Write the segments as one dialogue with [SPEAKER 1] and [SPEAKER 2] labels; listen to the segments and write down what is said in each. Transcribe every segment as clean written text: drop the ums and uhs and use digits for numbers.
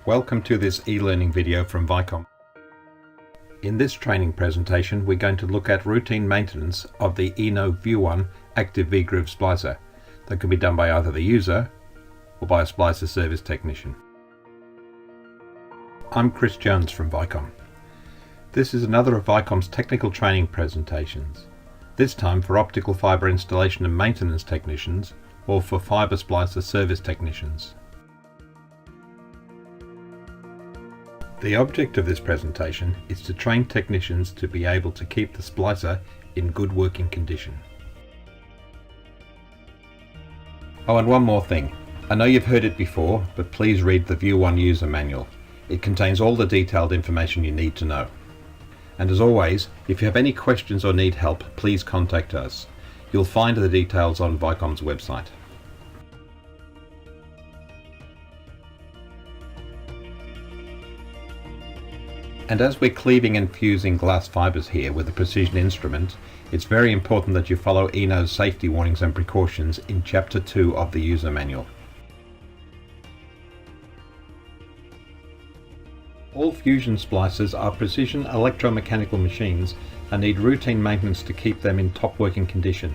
[SPEAKER 1] Welcome to this e-learning video from Vicom. In this training presentation we're going to look at routine maintenance of the INNO View active V-groove splicer that can be done by either the user or by a splicer service technician. I'm Chris Jones from Vicom. This is another of Vicom's technical training presentations, this time for optical fibre installation and maintenance technicians or for fibre splicer service technicians. The object of this presentation is to train technicians to be able to keep the splicer in good working condition. Oh, and one more thing. I know you've heard it before, but please read the View 1 user manual. It contains all the detailed information you need to know. And as always, if you have any questions or need help, please contact us. You'll find the details on Vicom's website. And as we're cleaving and fusing glass fibres here with a precision instrument, it's very important that you follow INNO's safety warnings and precautions in Chapter 2 of the user manual. All fusion splicers are precision electromechanical machines and need routine maintenance to keep them in top working condition.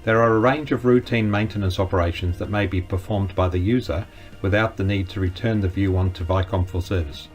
[SPEAKER 1] There are a range of routine maintenance operations that may be performed by the user without the need to return the View 1 to Vicom for service.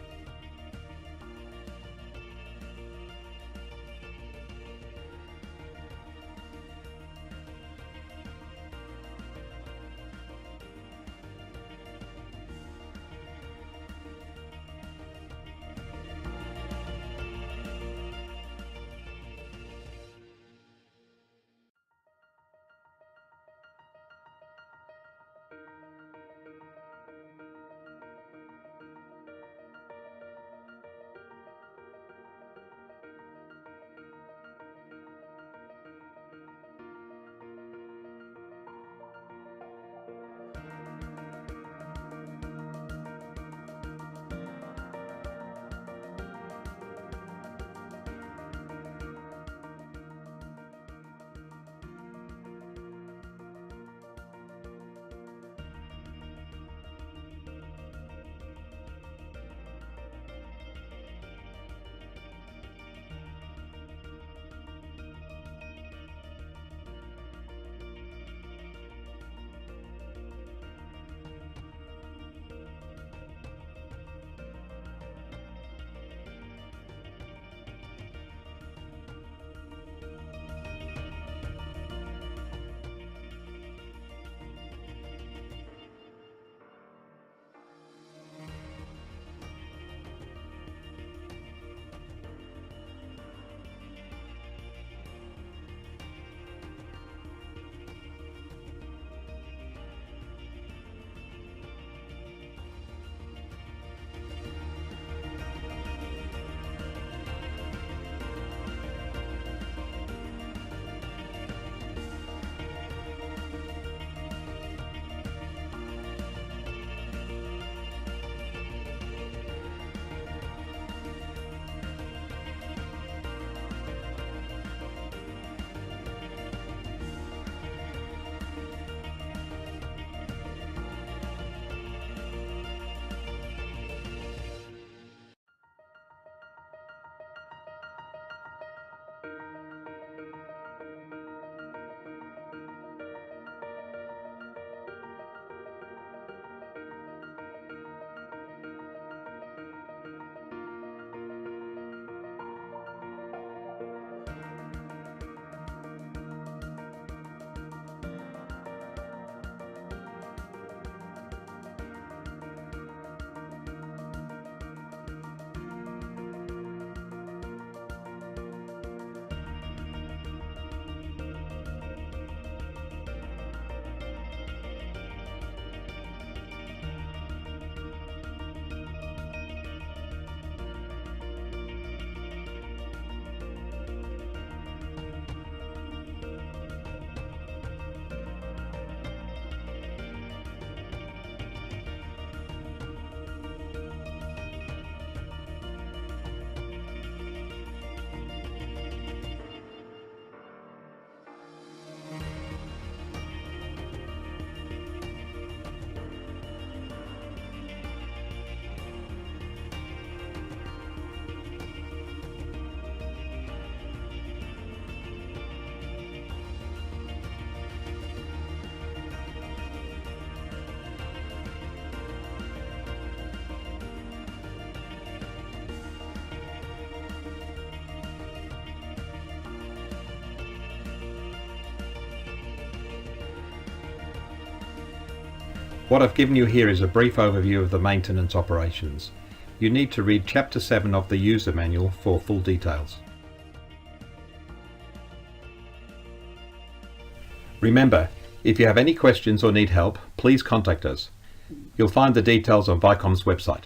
[SPEAKER 1] What I've given you here is a brief overview of the maintenance operations. You need to read Chapter 7 of the user manual for full details. Remember, if you have any questions or need help, please contact us. You'll find the details on Vicom's website.